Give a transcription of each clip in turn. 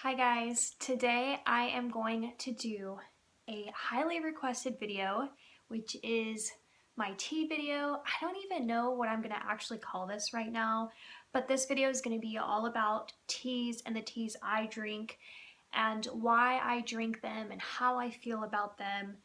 Hi guys, today I am going to do a highly requested video, which is my tea video. I don't even know what I'm going to actually call this right now, but this video is going to be all about teas and the teas I drink and why I drink them and how I feel about them.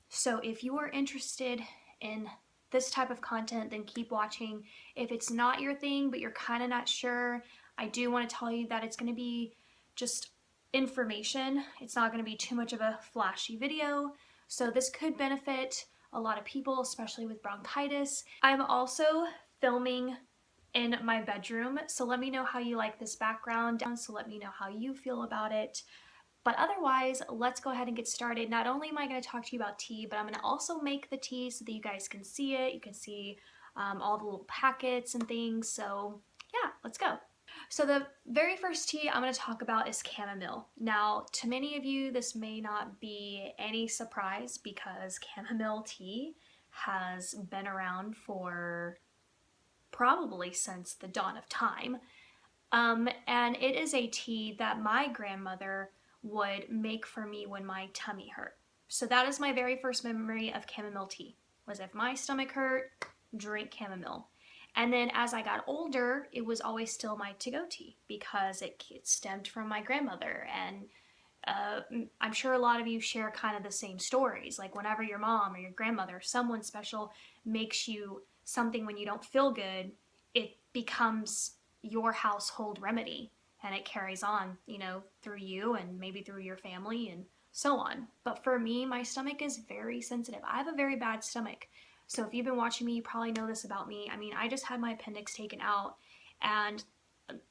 So if you are interested in this type of content, then keep watching. If it's not your thing, but you're kind of not sure, I do want to tell you that it's going to be just information. It's not going to be too much of a flashy video. So this could benefit a lot of people, especially with bronchitis. I'm also filming in my bedroom, so let me know how you like this background. So let me know how you feel about it. But otherwise, let's go ahead and get started. Not only am I going to talk to you about tea, but I'm going to also make the tea so that you guys can see it. You can see all the little packets and things. So yeah, let's go. So the very first tea I'm going to talk about is chamomile. Now, to many of you, this may not be any surprise because chamomile tea has been around for probably since the dawn of time. And it is a tea that my grandmother would make for me when my tummy hurt. So that is my very first memory of chamomile tea, was if my stomach hurt, drink chamomile. And then as I got older, it was always still my to-go tea because it stemmed from my grandmother. And I'm sure a lot of you share kind of the same stories. Like whenever your mom or your grandmother, someone special, makes you something when you don't feel good, it becomes your household remedy and it carries on, through you and maybe through your family and so on. But for me, my stomach is very sensitive. I have a very bad stomach. So if you've been watching me, you probably know this about me. I mean, I just had my appendix taken out and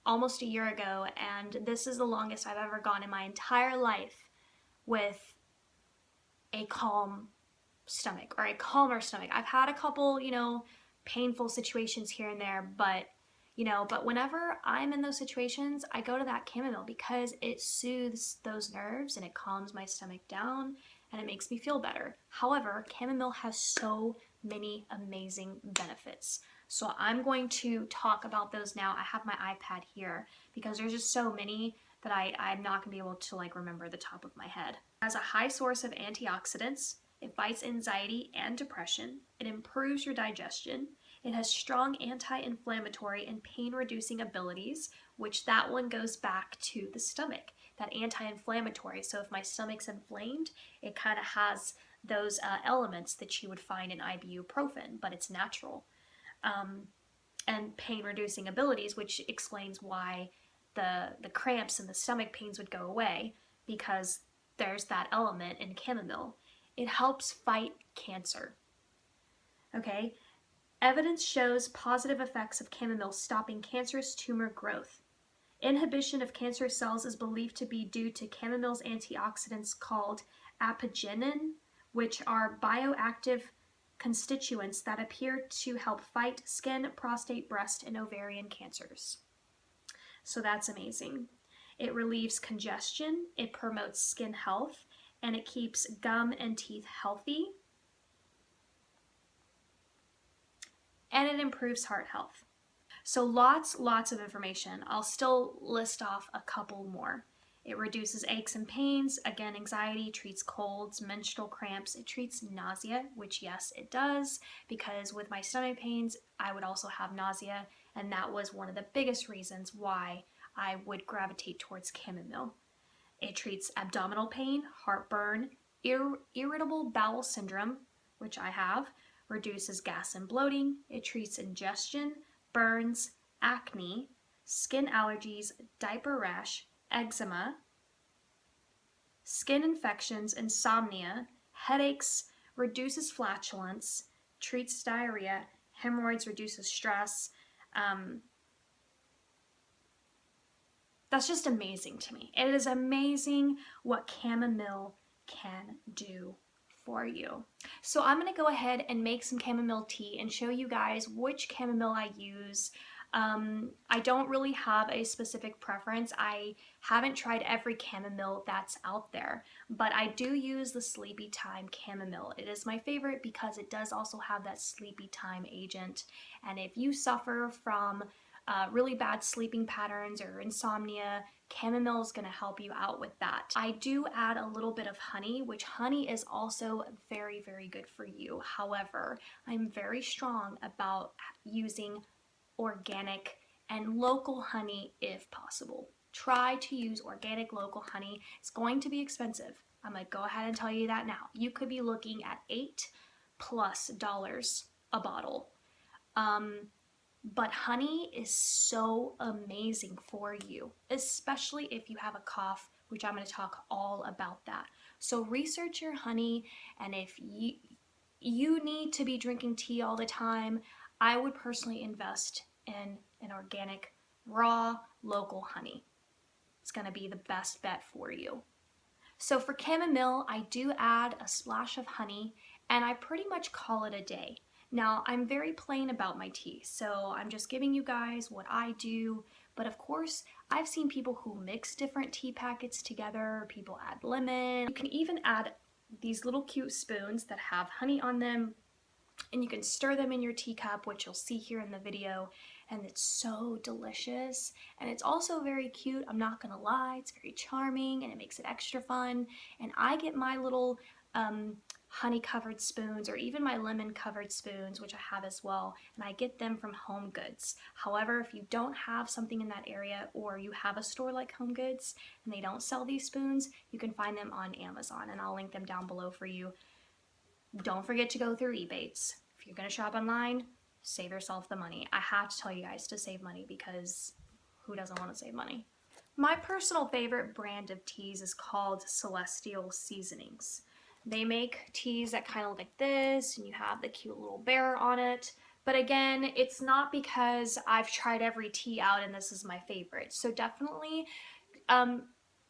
almost a year ago, and this is the longest I've ever gone in my entire life with a calm stomach or a calmer stomach. I've had a couple, painful situations here and there, but whenever I'm in those situations, I go to that chamomile because it soothes those nerves and it calms my stomach down and it makes me feel better. However, chamomile has so many amazing benefits. So I'm going to talk about those now. I have my iPad here because there's just so many that I'm not going to be able to remember the top of my head. It has a high source of antioxidants. It fights anxiety and depression. It improves your digestion. It has strong anti-inflammatory and pain-reducing abilities, which that one goes back to the stomach, that anti-inflammatory. So if my stomach's inflamed, it kind of has those elements that you would find in ibuprofen, but it's natural. And pain-reducing abilities, which explains why the cramps and the stomach pains would go away, because there's that element in chamomile. It helps fight cancer. Okay? Evidence shows positive effects of chamomile stopping cancerous tumor growth. Inhibition of cancer cells is believed to be due to chamomile's antioxidants called apigenin, which are bioactive constituents that appear to help fight skin, prostate, breast, and ovarian cancers. So that's amazing. It relieves congestion, it promotes skin health, and it keeps gum and teeth healthy. And it improves heart health. So lots of information. I'll still list off a couple more. It reduces aches and pains, again, anxiety, treats colds, menstrual cramps, it treats nausea, which yes, it does, because with my stomach pains, I would also have nausea, and that was one of the biggest reasons why I would gravitate towards chamomile. It treats abdominal pain, heartburn, irritable bowel syndrome, which I have, reduces gas and bloating, it treats ingestion, burns, acne, skin allergies, diaper rash, eczema, skin infections, insomnia, headaches, reduces flatulence, treats diarrhea, hemorrhoids, reduces stress. That's just amazing to me. It is amazing what chamomile can do for you. So I'm going to go ahead and make some chamomile tea and show you guys which chamomile I use. I don't really have a specific preference. I haven't tried every chamomile that's out there, but I do use the Sleepytime chamomile. It is my favorite because it does also have that Sleepytime agent. And if you suffer from really bad sleeping patterns or insomnia, chamomile is going to help you out with that. I do add a little bit of honey, which honey is also very, very good for you. However, I'm very strong about using organic and local honey if possible. Try to use organic local honey. It's going to be expensive. I'm going to go ahead and tell you that now. You could be looking at $8+ a bottle. But honey is so amazing for you, especially if you have a cough, which I'm going to talk all about that. So research your honey, and if you need to be drinking tea all the time, I would personally invest in an organic, raw, local honey. It's going to be the best bet for you. So for chamomile, I do add a splash of honey, and I pretty much call it a day. Now, I'm very plain about my tea, so I'm just giving you guys what I do. But of course, I've seen people who mix different tea packets together. People add lemon. You can even add these little cute spoons that have honey on them, and you can stir them in your teacup, which you'll see here in the video, and it's so delicious. And it's also very cute, I'm not gonna lie. It's very charming, and it makes it extra fun. And I get my little honey covered spoons, or even my lemon covered spoons, which I have as well, and I get them from Home Goods. However, if you don't have something in that area, or you have a store like Home Goods and they don't sell these spoons, you can find them on Amazon, and I'll link them down below for you. Don't forget to go through EBATES. If you're gonna shop online, save yourself the money. I have to tell you guys to save money, because who doesn't want to save money? My personal favorite brand of teas is called Celestial Seasonings. They make teas that kind of look like this, and you have the cute little bear on it. But again, it's not because I've tried every tea out and this is my favorite. So definitely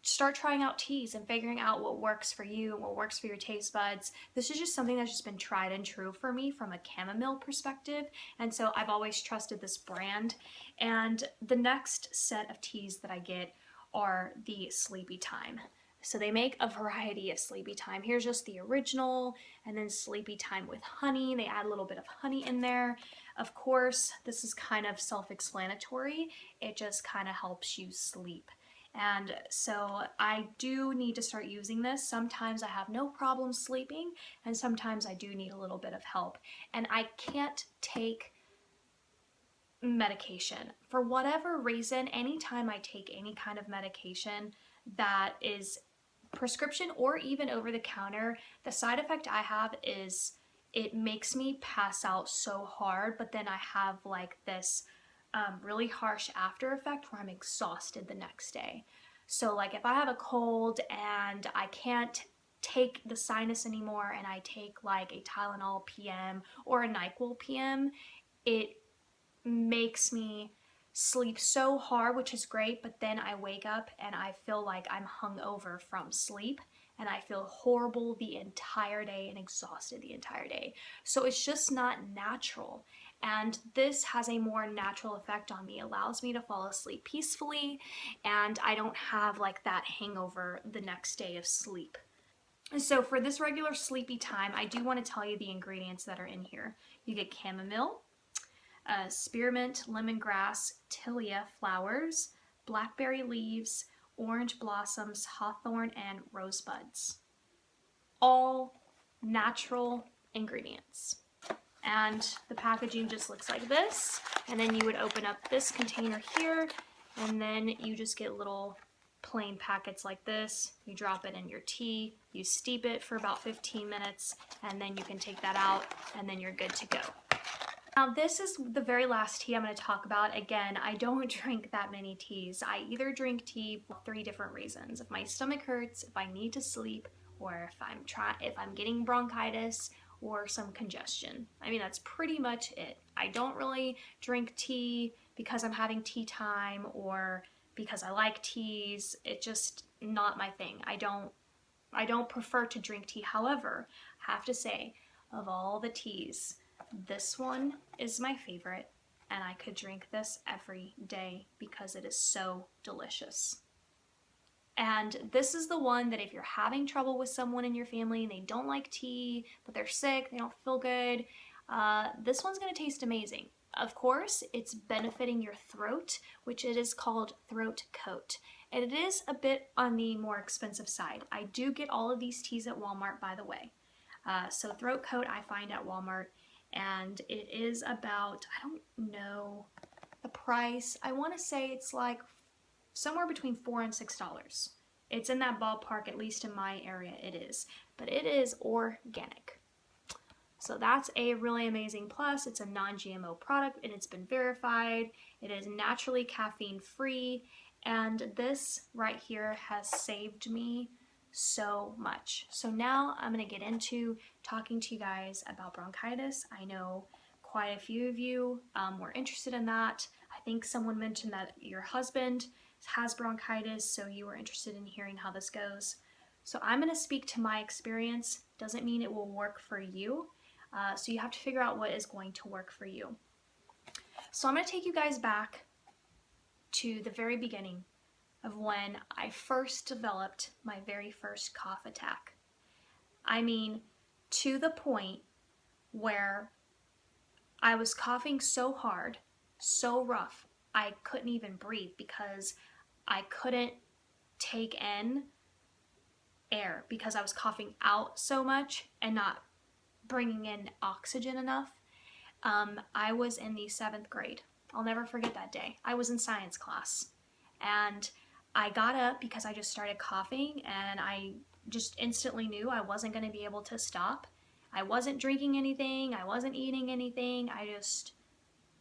start trying out teas and figuring out what works for you and what works for your taste buds. This is just something that's just been tried and true for me from a chamomile perspective, and so I've always trusted this brand. And the next set of teas that I get are the Sleepytime. So they make a variety of Sleepytime. Here's just the original, and then Sleepytime with honey. They add a little bit of honey in there. Of course, this is kind of self-explanatory. It just kind of helps you sleep. And so I do need to start using this. Sometimes I have no problem sleeping, and sometimes I do need a little bit of help. And I can't take medication. For whatever reason, anytime I take any kind of medication that is prescription or even over the counter, the side effect I have is it makes me pass out so hard, but then I have like this really harsh after effect where I'm exhausted the next day. So like if I have a cold and I can't take the sinus anymore, and I take like a Tylenol PM or a NyQuil PM, it makes me sleep so hard, which is great, but then I wake up and I feel like I'm hungover from sleep, and I feel horrible the entire day and exhausted the entire day. So it's just not natural. And this has a more natural effect on me. It allows me to fall asleep peacefully, and I don't have like that hangover the next day of sleep. So for this regular Sleepytime, I do want to tell you the ingredients that are in here. You get chamomile, spearmint, lemongrass, tilia flowers, blackberry leaves, orange blossoms, hawthorn, and rosebuds. All natural ingredients. And the packaging just looks like this. And then you would open up this container here, and then you just get little plain packets like this. You drop it in your tea, you steep it for about 15 minutes, and then you can take that out, and then you're good to go. Now this is the very last tea I'm going to talk about. Again, I don't drink that many teas. I either drink tea for 3 different reasons. If my stomach hurts, if I need to sleep, or if I'm getting bronchitis or some congestion. I mean, that's pretty much it. I don't really drink tea because I'm having tea time or because I like teas. It's just not my thing. I don't prefer to drink tea. However, I have to say, of all the teas, this one is my favorite, and I could drink this every day because it is so delicious. And this is the one that if you're having trouble with someone in your family and they don't like tea, but they're sick, they don't feel good, this one's gonna taste amazing. of course, it's benefiting your throat, which it is called throat coat. And it is a bit on the more expensive side. I do get all of these teas at Walmart, by the way. So throat coat I find at Walmart, and it is about, I don't know the price. I want to say it's like somewhere between $4 and $6. It's in that ballpark, at least in my area it is. But it is organic. So that's a really amazing plus. It's a non-GMO product and it's been verified. It is naturally caffeine free. And this right here has saved me so much. So now I'm going to get into talking to you guys about bronchitis. I know quite a few of you were interested in that. I think someone mentioned that your husband has bronchitis, so you were interested in hearing how this goes. So I'm going to speak to my experience. Doesn't mean it will work for you. So you have to figure out what is going to work for you. So I'm going to take you guys back to the very beginning of when I first developed my very first cough attack. I mean, to the point where I was coughing so hard, so rough, I couldn't even breathe because I couldn't take in air because I was coughing out so much and not bringing in oxygen enough. I was in the 7th grade. I'll never forget that day. I was in science class and I got up because I just started coughing and I just instantly knew I wasn't going to be able to stop. I wasn't drinking anything. I wasn't eating anything. I just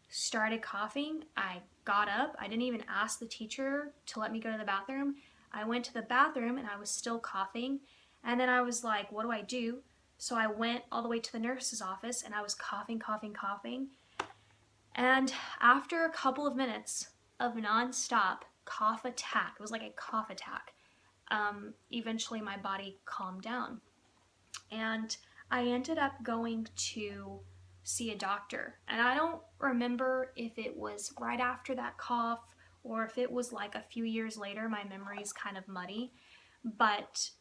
started coughing. I got up. I didn't even ask the teacher to let me go to the bathroom. I went to the bathroom and I was still coughing. And then I was like, what do I do? So I went all the way to the nurse's office and I was coughing, coughing, coughing. And after a couple of minutes of nonstop cough attack, it was like a cough attack, eventually my body calmed down. And I ended up going to see a doctor. And I don't remember if it was right after that cough or if it was like a few years later. My memory's kind of muddy. But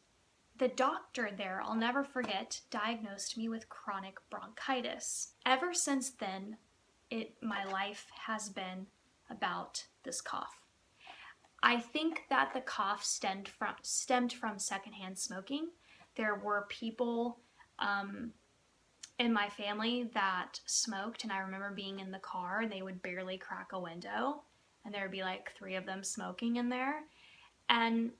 the doctor there, I'll never forget, diagnosed me with chronic bronchitis. Ever since then, my life has been about this cough. I think that the cough stemmed from secondhand smoking. There were people in my family that smoked, and I remember being in the car and they would barely crack a window and there would be like 3 of them smoking in there. And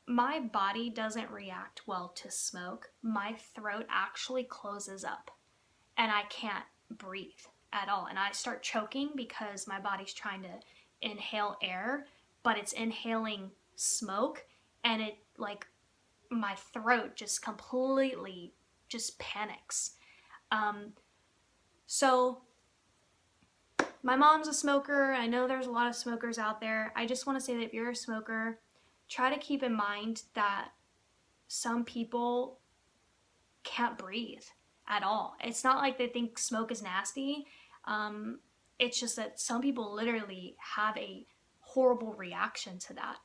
my body doesn't react well to smoke. My throat actually closes up and I can't breathe at all. And I start choking because my body's trying to inhale air, but it's inhaling smoke, and it like my throat just completely just panics. So my mom's a smoker. I know there's a lot of smokers out there. I just want to say that if you're a smoker, try to keep in mind that some people can't breathe at all. It's not like they think smoke is nasty. It's just that some people literally have a horrible reaction to that.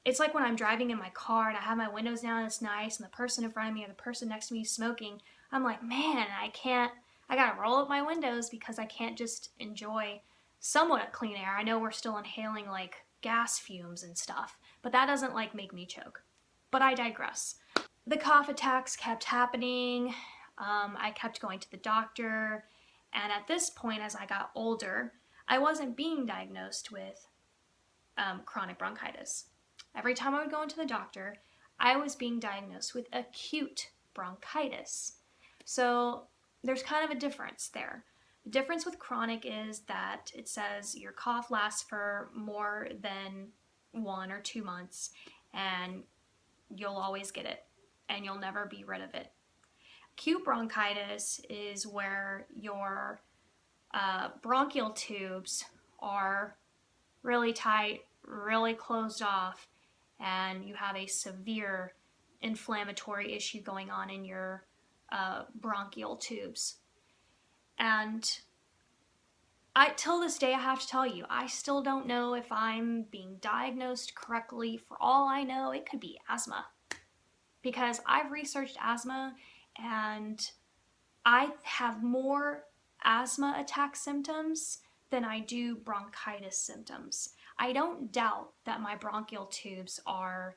It's like when I'm driving in my car and I have my windows down and it's nice and the person in front of me or the person next to me is smoking. I'm like, man, I gotta roll up my windows because I can't just enjoy somewhat clean air. I know we're still inhaling like gas fumes and stuff, but that doesn't like make me choke. But I digress. The cough attacks kept happening. I kept going to the doctor, and at this point, as I got older, I wasn't being diagnosed with chronic bronchitis. Every time I would go into the doctor, I was being diagnosed with acute bronchitis. So there's kind of a difference there. The difference with chronic is that it says your cough lasts for more than 1 or 2 months and you'll always get it and you'll never be rid of it. Acute bronchitis is where your bronchial tubes are really tight, really closed off, and you have a severe inflammatory issue going on in your bronchial tubes. And till this day, I have to tell you, I still don't know if I'm being diagnosed correctly. For all I know, it could be asthma. Because I've researched asthma and I have more asthma attack symptoms than I do bronchitis symptoms. I don't doubt that my bronchial tubes are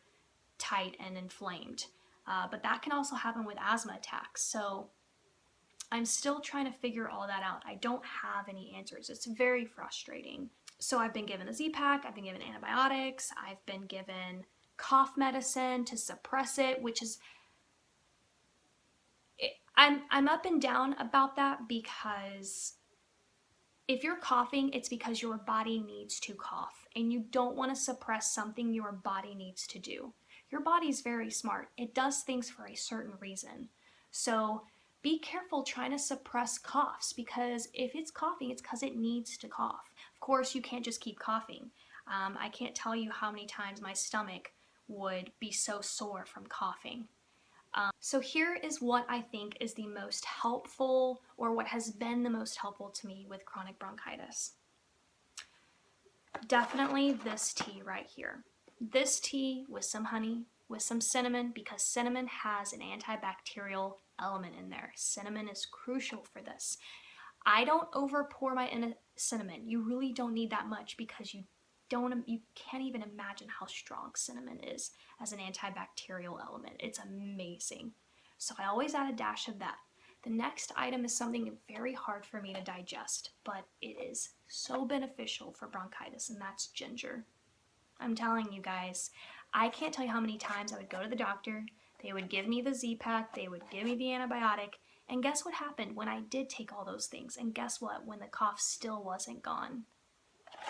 tight and inflamed, but that can also happen with asthma attacks. So I'm still trying to figure all that out. I don't have any answers. It's very frustrating. So I've been given a Z-Pack, I've been given antibiotics, I've been given cough medicine to suppress it, which is, I'm up and down about that, because if you're coughing, it's because your body needs to cough, and you don't want to suppress something your body needs to do. Your body's very smart. It does things for a certain reason. So be careful trying to suppress coughs, because if it's coughing, it's because it needs to cough. Of course, you can't just keep coughing. I can't tell you how many times my stomach would be so sore from coughing. So here is what I think is the most helpful, or what has been the most helpful to me with chronic bronchitis. Definitely this tea right here. This tea with some honey, with some cinnamon, because cinnamon has an antibacterial element in there. Cinnamon is crucial for this. I don't over pour my cinnamon. You really don't need that much, because you can't even imagine how strong cinnamon is as an antibacterial element. It's amazing. So I always add a dash of that. The next item is something very hard for me to digest, but it is so beneficial for bronchitis, and that's ginger. I'm telling you guys, I can't tell you how many times I would go to the doctor, they would give me the Z-Pack, they would give me the antibiotic, and guess what happened when I did take all those things? And guess what? When the cough still wasn't gone.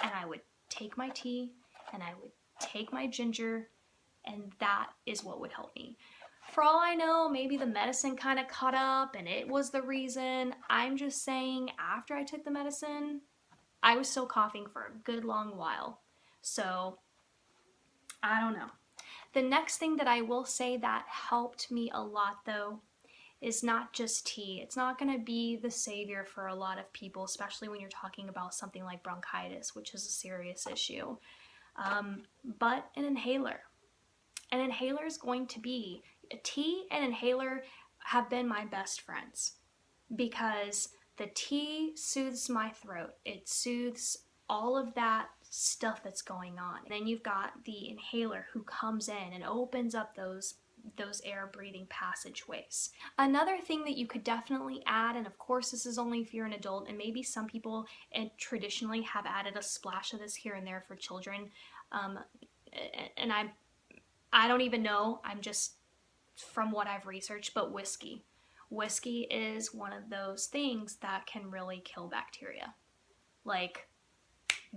And I would take my tea, and I would take my ginger, and that is what would help me. For all I know, maybe the medicine kind of caught up and it was the reason. I'm just saying, after I took the medicine, I was still coughing for a good long while. So, I don't know. The next thing that I will say that helped me a lot, though, is not just tea. It's not going to be the savior for a lot of people, especially when you're talking about something like bronchitis, which is a serious issue. But an inhaler. An inhaler is going to be, tea and inhaler have been my best friends, because the tea soothes my throat. It soothes all of that stuff that's going on. And then you've got the inhaler who comes in and opens up those air breathing passageways. Another thing that you could definitely add, and of course this is only if you're an adult, and maybe some people traditionally have added a splash of this here and there for children, and I don't even know, I'm just from what I've researched, but whiskey. Whiskey is one of those things that can really kill bacteria. Like,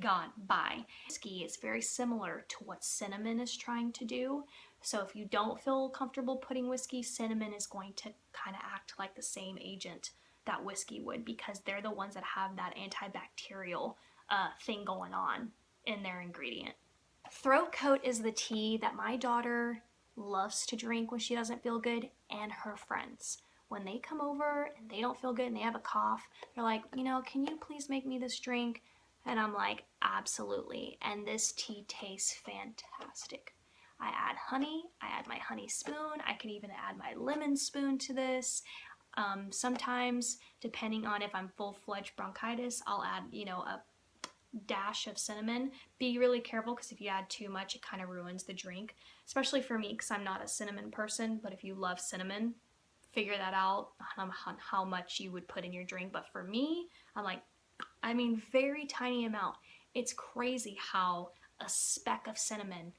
gone, bye. Whiskey is very similar to what cinnamon is trying to do. So if you don't feel comfortable putting whiskey, cinnamon is going to kind of act like the same agent that whiskey would, because they're the ones that have that antibacterial thing going on in their ingredient. Throat Coat is the tea that my daughter loves to drink when she doesn't feel good, and her friends. When they come over and they don't feel good and they have a cough, they're like, you know, can you please make me this drink? And I'm like, absolutely. And this tea tastes fantastic. I add honey, I add my honey spoon, I can even add my lemon spoon to this. Sometimes, depending on if I'm full-fledged bronchitis, I'll add, you know, a dash of cinnamon. Be really careful, because if you add too much, it kind of ruins the drink. Especially for me, because I'm not a cinnamon person, but if you love cinnamon, figure that out on how much you would put in your drink. But for me, I'm like, I mean, very tiny amount. It's crazy how a speck of cinnamon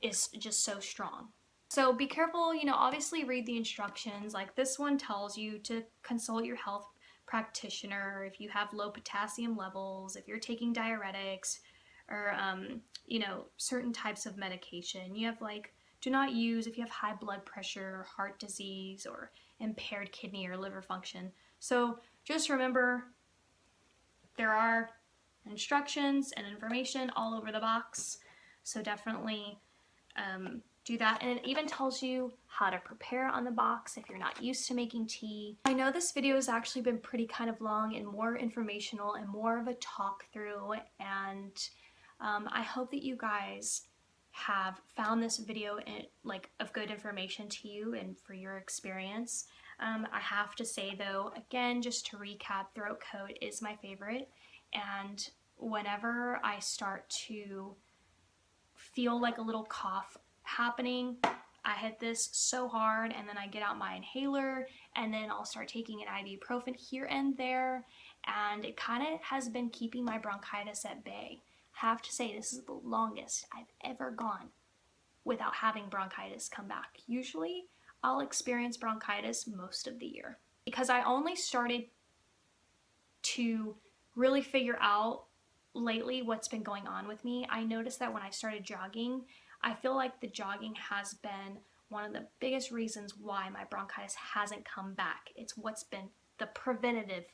is just so strong. So be careful, you know, obviously read the instructions. Like this one tells you to consult your health practitioner if you have low potassium levels, if you're taking diuretics, or, you know, certain types of medication. You have like, do not use if you have high blood pressure, or heart disease, or impaired kidney or liver function. So just remember, there are instructions and information all over the box. So definitely do that. And it even tells you how to prepare on the box if you're not used to making tea. I know this video has actually been pretty kind of long and more informational and more of a talk through, and I hope that you guys have found this video like of good information to you and for your experience. I have to say though, again, just to recap, throat coat is my favorite. And whenever I start to feel like a little cough happening, I hit this so hard, and then I get out my inhaler, and then I'll start taking an ibuprofen here and there, and it kind of has been keeping my bronchitis at bay. I have to say, this is the longest I've ever gone without having bronchitis come back. Usually, I'll experience bronchitis most of the year. Because I only started to really figure out lately what's been going on with me, I noticed that when I started jogging, I feel like the jogging has been one of the biggest reasons why my bronchitis hasn't come back. It's what's been the preventative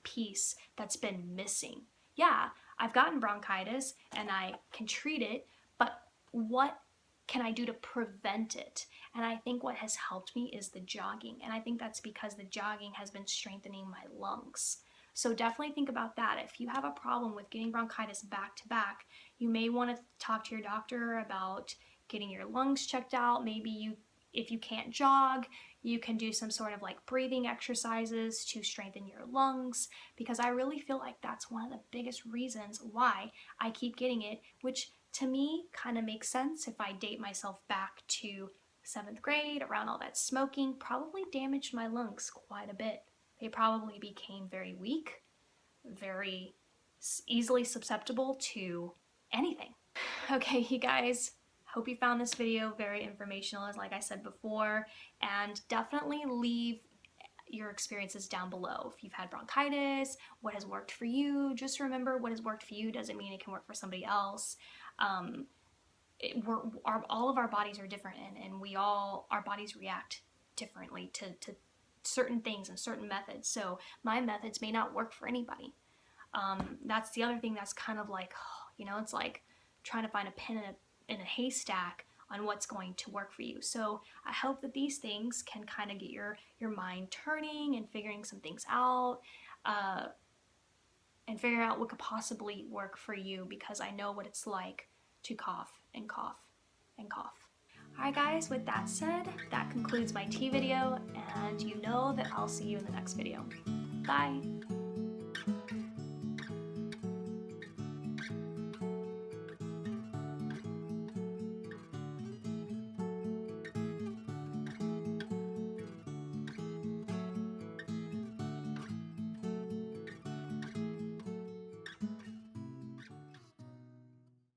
piece that's been missing. Yeah, I've gotten bronchitis and I can treat it, but what can I do to prevent it? And I think what has helped me is the jogging. And I think that's because the jogging has been strengthening my lungs. So definitely think about that. If you have a problem with getting bronchitis back to back, you may want to talk to your doctor about getting your lungs checked out. Maybe if you can't jog, you can do some sort of like breathing exercises to strengthen your lungs, because I really feel like that's one of the biggest reasons why I keep getting it, which to me kind of makes sense if I date myself back to 7th grade, around all that smoking, probably damaged my lungs quite a bit. They probably became very weak, very easily susceptible to anything. Okay, you guys, hope you found this video very informational, as like I said before, and definitely leave your experiences down below. If you've had bronchitis, what has worked for you. Just remember, what has worked for you doesn't mean it can work for somebody else. All of our bodies are different, and our bodies react differently to certain things and certain methods. So my methods may not work for anybody. That's the other thing that's kind of like, it's like trying to find a pin in a haystack on what's going to work for you. So I hope that these things can kind of get your mind turning and figuring some things out, and figure out what could possibly work for you, because I know what it's like to cough and cough and cough. Alright guys, with that said, that concludes my tea video, and you know that I'll see you in the next video. Bye!